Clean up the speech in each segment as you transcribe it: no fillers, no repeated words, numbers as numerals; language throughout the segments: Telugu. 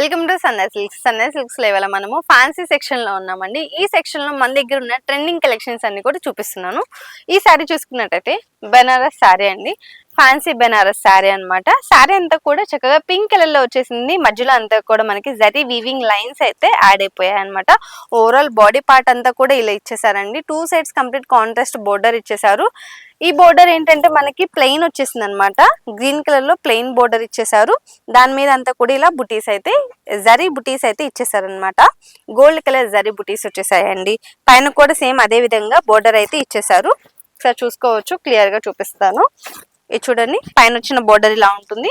వెల్కమ్ టు సన్నై సిల్క్స్ లో ఇవాళ మనము ఫ్యాన్సీ సెక్షన్ లో ఉన్నామండి. ఈ సెక్షన్ లో మన దగ్గర ఉన్న ట్రెండింగ్ కలెక్షన్స్ అన్ని కూడా చూపిస్తున్నాను. ఈ శారీ చూసుకున్నట్టయితే బెనారస్ శారీ అండి, ఫ్యాన్సీ బెనారస్ శారీ అన్నమాట. శారీ అంతా కూడా చక్కగా పింక్ కలర్ లో వచ్చేసింది. మధ్యలో అంతా కూడా మనకి జరీ వీవింగ్ లైన్స్ అయితే యాడ్ అయిపోయాయి అనమాట. ఓవరాల్ బాడీ పార్ట్ అంతా కూడా ఇలా ఇచ్చేసారండి. 2 సైడ్స్ కంప్లీట్ కాంట్రాస్ట్ బోర్డర్ ఇచ్చేసారు. ఈ బోర్డర్ ఏంటంటే మనకి ప్లెయిన్ వచ్చేసింది అనమాట. గ్రీన్ కలర్ లో ప్లెయిన్ బోర్డర్ ఇచ్చేసారు. దాని మీద అంతా కూడా ఇలా బుటీస్ అయితే జరీ బుటీస్ అయితే ఇచ్చేసారు అనమాట. గోల్డ్ కలర్ జరీ బుటీస్ వచ్చేసాయండి. పైన కూడా సేమ్ అదే విధంగా బోర్డర్ అయితే ఇచ్చేసారు. ఒకసారి చూసుకోవచ్చు, క్లియర్ గా చూపిస్తాను. ఇది చూడండి, పైన వచ్చిన బోర్డర్ ఇలా ఉంటుంది,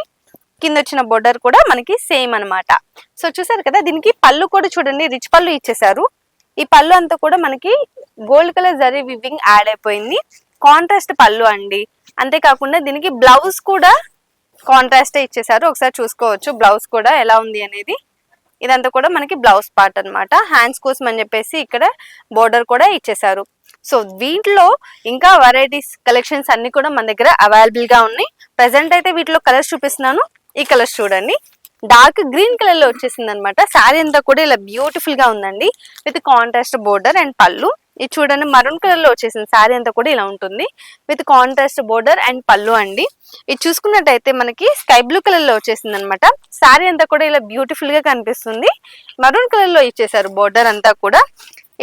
కింద వచ్చిన బోర్డర్ కూడా మనకి సేమ్ అనమాట. సో చూసారు కదా, దీనికి పళ్ళు కూడా చూడండి, రిచ్ పళ్ళు ఇచ్చేసారు. ఈ పళ్ళు అంతా కూడా మనకి gold colour zari weaving add అయిపోయింది. కాంట్రాస్ట్ పళ్ళు అండి. అంతేకాకుండా దీనికి బ్లౌజ్ కూడా కాంట్రాస్ట్ ఇచ్చేసారు. ఒకసారి చూసుకోవచ్చు బ్లౌజ్ కూడా ఎలా ఉంది అనేది. ఇదంతా కూడా మనకి బ్లౌజ్ పార్ట్ అనమాట. హ్యాండ్స్ కోసం అని చెప్పేసి ఇక్కడ బోర్డర్ కూడా ఇచ్చేసారు. సో వీటిలో ఇంకా వెరైటీస్ కలెక్షన్స్ అన్ని కూడా మన దగ్గర అవైలబుల్ గా ఉన్నాయి. ప్రెసెంట్ అయితే వీటిలో కలర్స్ చూపిస్తున్నాను. ఈ కలర్స్ చూడండి, డార్క్ గ్రీన్ కలర్ లో వచ్చేసింది అనమాట. శారీ అంతా కూడా ఇలా బ్యూటిఫుల్ గా ఉందండి, విత్ కాంట్రాస్ట్ బోర్డర్ అండ్ పళ్ళు. ఇది చూడండి, మరూన్ కలర్ లో వచ్చేసింది. శారీ అంతా కూడా ఇలా ఉంటుంది, విత్ కాంట్రాస్ట్ బోర్డర్ అండ్ పళ్ళు అండి. ఇది చూసుకున్నట్టయితే మనకి స్కై బ్లూ కలర్ లో వచ్చేసింది అనమాట. శారీ అంతా కూడా ఇలా బ్యూటిఫుల్ గా కనిపిస్తుంది. మరూన్ కలర్ లో ఇచ్చేసారు బోర్డర్ అంతా కూడా.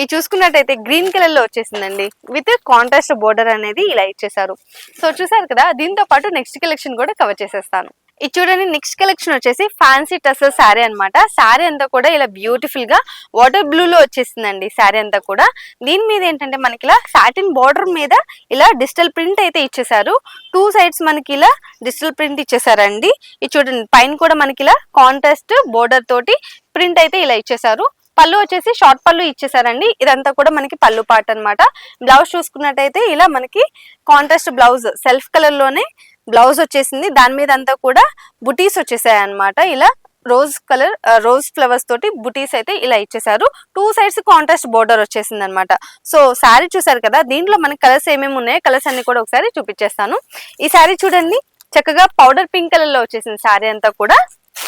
ఇది చూసుకున్నట్టయితే గ్రీన్ కలర్ లో వచ్చేసిందండి, విత్ కాంట్రాస్ట్ బోర్డర్ అనేది ఇలా ఇచ్చేసారు. సో చూసారు కదా, దీంతో పాటు నెక్స్ట్ కలెక్షన్ కూడా కవర్ చేసేస్తాను. ఇది చూడండి, నెక్స్ట్ కలెక్షన్ వచ్చేసి ఫ్యాన్సీ టసర్ శారీ అనమాట. శారీ అంతా కూడా ఇలా బ్యూటిఫుల్ గా వాటర్ బ్లూ లో వచ్చేసిందండి. శారీ అంతా కూడా దీని మీద ఏంటంటే మనకి ఇలా సాటిన్ బోర్డర్ మీద ఇలా డిజిటల్ ప్రింట్ అయితే ఇచ్చేసారు. 2 సైడ్స్ మనకి ఇలా డిజిటల్ ప్రింట్ ఇచ్చేసారండి. ఇది చూడండి, పైన కూడా మనకి ఇలా కాంట్రాస్ట్ బోర్డర్ తోటి ప్రింట్ అయితే ఇలా ఇచ్చేసారు. పళ్ళు వచ్చేసి షార్ట్ పళ్ళు ఇచ్చేసారండి. ఇదంతా కూడా మనకి పళ్ళు పార్ట్ అనమాట. బ్లౌజ్ చూసుకున్నట్టయితే ఇలా మనకి కాంట్రాస్ట్ బ్లౌజ్ సెల్ఫ్ కలర్ లోనే బ్లౌజ్ వచ్చేసింది. దాని మీద అంతా కూడా బుటీస్ వచ్చేసాయి అనమాట. ఇలా రోజ్ కలర్ రోజ్ ఫ్లవర్స్ తోటి బుటీస్ అయితే ఇలా ఇచ్చేసారు. 2 సైడ్స్ కాంట్రాస్ట్ బోర్డర్ వచ్చేసింది అనమాట. సో శారీ చూసారు కదా, దీంట్లో మనకి కలర్స్ ఏమేమి ఉన్నాయో కలర్స్ అన్ని కూడా ఒకసారి చూపించేస్తాను. ఈ శారీ చూడండి, చక్కగా పౌడర్ పింక్ కలర్ లో వచ్చేసింది. శారీ అంతా కూడా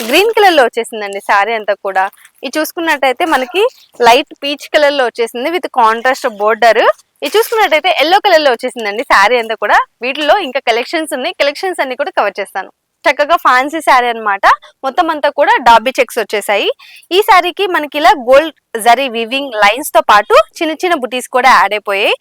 గ్రీన్ కలర్ లో వచ్చేసిందండి. శారీ అంతా కూడా ఇది చూసుకున్నట్టయితే మనకి లైట్ పీచ్ కలర్ లో వచ్చేసింది, విత్ కాంట్రాస్ట్ బోర్డర్. ఇది చూసుకున్నట్టయితే ఎల్లో కలర్ లో వచ్చేసిందండి శారీ అంతా కూడా. వీటిలో ఇంకా కలెక్షన్స్ ఉన్నాయి, కలెక్షన్స్ అన్ని కూడా కవర్ చేస్తాను. చక్కగా ఫ్యాన్సీ శారీ అనమాట. మొత్తం అంతా కూడా డాబీ చెక్స్ వచ్చేసాయి. ఈ శారీకి మనకి ఇలా గోల్డ్ జరీ వివింగ్ లైన్స్ తో పాటు చిన్న చిన్న బుటీస్ కూడా యాడ్ అయిపోయాయి.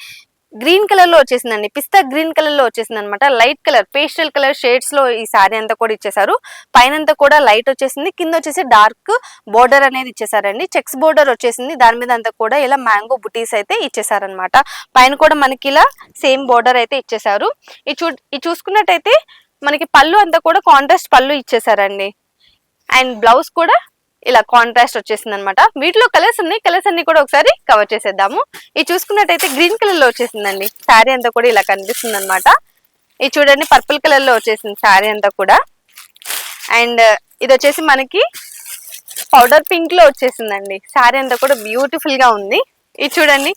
గ్రీన్ కలర్ లో వచ్చేసిందండి, పిస్తా గ్రీన్ కలర్ లో వచ్చేసింది అనమాట. Light colour pastel colour shades లో ఈ శారీ అంతా కూడా ఇచ్చేసారు. పైన కూడా లైట్ వచ్చేసింది, కింద వచ్చేసి డార్క్ బోర్డర్ అనేది ఇచ్చేసారండి. చెక్స్ బోర్డర్ వచ్చేసింది. దాని మీద అంతా కూడా ఇలా మ్యాంగో బుటీస్ అయితే ఇచ్చేసారనమాట. పైన కూడా మనకి ఇలా సేమ్ బోర్డర్ అయితే ఇచ్చేసారు. ఇది చూసుకున్నట్టయితే మనకి పళ్ళు అంతా కూడా కాంట్రాస్ట్ పళ్ళు ఇచ్చేసారండి. అండ్ బ్లౌజ్ కూడా ఇలా కాంట్రాస్ట్ వచ్చేసింది అనమాట. వీటిలో కలర్స్ ఉన్నాయి, కలర్స్ అన్ని కూడా ఒకసారి కవర్ చేసేద్దాము. ఇది చూసుకున్నట్టయితే గ్రీన్ కలర్ లో వచ్చేసిందండి. శారీ అంతా కూడా ఇలా కనిపిస్తుంది అనమాట. ఇది చూడండి, పర్పుల్ కలర్ లో వచ్చేసింది శారీ అంతా కూడా. అండ్ ఇది వచ్చేసి మనకి పౌడర్ పింక్ లో వచ్చేసిందండి. శారీ అంతా కూడా బ్యూటిఫుల్ గా ఉంది. ఇది చూడండి,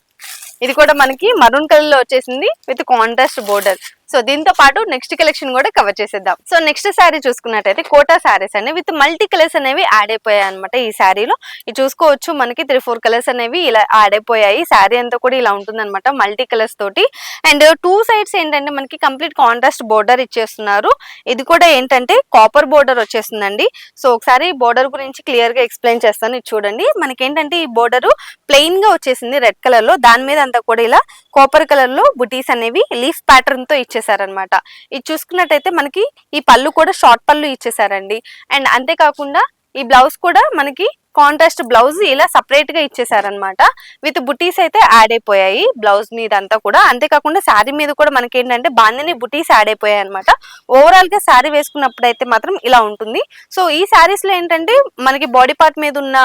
ఇది కూడా మనకి మరూన్ కలర్ లో వచ్చేసింది, విత్ కాంట్రాస్ట్ బోర్డర్. సో దీంతో పాటు నెక్స్ట్ కలెక్షన్ కూడా కవర్ చేసేద్దాం. సో నెక్స్ట్ శారీ చూసుకున్నట్టయితే కోటా శారీస్ అనేవి విత్ మల్టీ కలర్స్ అనేవి యాడ్ అయిపోయాయి అనమాట. ఈ శారీలో ఇది చూసుకోవచ్చు, మనకి 3-4 కలర్స్ అనేవి ఇలా యాడ్ అయిపోయాయి. శారీ అంతా కూడా ఇలా ఉంటుంది అనమాట, మల్టీ కలర్స్ తోటి. అండ్ 2 సైడ్స్ ఏంటంటే మనకి కంప్లీట్ కాంట్రాస్ట్ బోర్డర్ ఇచ్చేస్తున్నారు. ఇది కూడా ఏంటంటే కాపర్ బోర్డర్ వచ్చేస్తుందండి. సో ఒకసారి బోర్డర్ గురించి క్లియర్ గా ఎక్స్ప్లెయిన్ చేస్తాను. ఇది చూడండి, మనకి ఏంటంటే ఈ బోర్డర్ ప్లెయిన్ గా వచ్చేసింది రెడ్ కలర్ లో. దాని మీద అంతా కూడా ఇలా కాపర్ కలర్ లో బుటీస్ అనేవి లీఫ్ ప్యాటర్న్ తో ఇచ్చేసారనమాట. ఇది చూసుకున్నట్టయితే మనకి ఈ పళ్ళు కూడా షార్ట్ పళ్ళు ఇచ్చేసారండి. అండ్ అంతేకాకుండా ఈ బ్లౌజ్ కూడా మనకి కాంట్రాస్ట్ బ్లౌజ్ ఇలా సపరేట్ గా ఇచ్చేసారనమాట, విత్ బుటీస్ అయితే యాడ్ అయిపోయాయి బ్లౌజ్ మీద అంతా కూడా. అంతేకాకుండా శారీ మీద కూడా మనకి ఏంటంటే బాందిని బుటీస్ యాడ్ అయిపోయాయి అనమాట. ఓవరాల్ గా శారీ వేసుకున్నప్పుడు అయితే మాత్రం ఇలా ఉంటుంది. సో ఈ శారీస్ లో ఏంటంటే మనకి బాడీ పార్ట్ మీద ఉన్న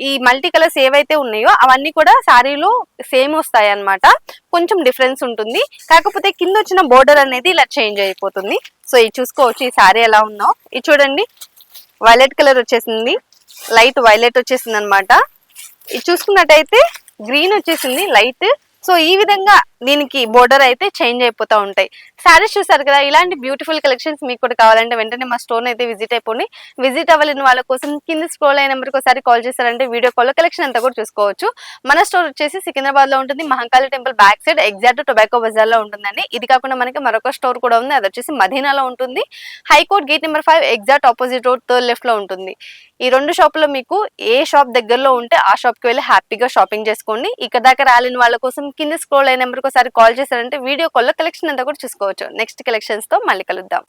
ఈ మల్టీ కలర్స్ ఏవైతే ఉన్నాయో అవన్నీ కూడా శారీలో సేమ్ వస్తాయి అనమాట. కొంచెం డిఫరెన్స్ ఉంటుంది, కాకపోతే కింద వచ్చిన బోర్డర్ అనేది ఇలా చేంజ్ అయిపోతుంది. సో ఇది చూసుకోవచ్చు, ఈ శారీ ఎలా ఉందో. ఇది చూడండి, వైలెట్ కలర్ వచ్చేసింది, లైట్ వైలెట్ వచ్చేసింది అనమాట. ఇది చూసుకున్నట్టయితే గ్రీన్ వచ్చేసింది, లైట్ సో ఈ విధంగా దీనికి బోర్డర్ అయితే చేంజ్ అయిపోతూ ఉంటాయి. శారీస్ చూసారు కదా, ఇలాంటి బ్యూటిఫుల్ కలెక్షన్స్ మీకు కూడా కావాలంటే వెంటనే మా స్టోర్ అయితే విజిట్ అయిపోండి. విజిట్ అవ్వలేని వాళ్ళ కోసం కింద స్క్రోల్ అయిన నెంబర్కి ఒకసారి కాల్ చేశారంటే వీడియో కాల్ కలెక్షన్ అంతా కూడా చూసుకోవచ్చు. మన స్టోర్ వచ్చేసి సికింద్రాబాద్ లో ఉంటుంది, Mahankali temple back side exact tobacco Bazaar లో ఉంటుందండి. ఇది కాకుండా మనకి మరొక స్టోర్ కూడా ఉంది, అది వచ్చేసి మదీనాలో ఉంటుంది. High court gate number 5 exact opposite road third left లో ఉంటుంది. ఈ రెండు షాపుల్లో మీకు ఏ షాప్ దగ్గరలో ఉంటే ఆ షాప్కి వెళ్ళి హ్యాపీగా షాపింగ్ చేసుకోండి. ఇక్కడ దాకా రాలేని వాళ్ళ కోసం కింద స్క్రోల్ అయిన నెంబర్కి ఒకసారి కాల్ చేశారంటే వీడియో కాల్లో కలెక్షన్ అంతా కూడా చూసుకోవచ్చు. నెక్స్ట్ కలెక్షన్స్ తో మళ్ళీ కలుద్దాం.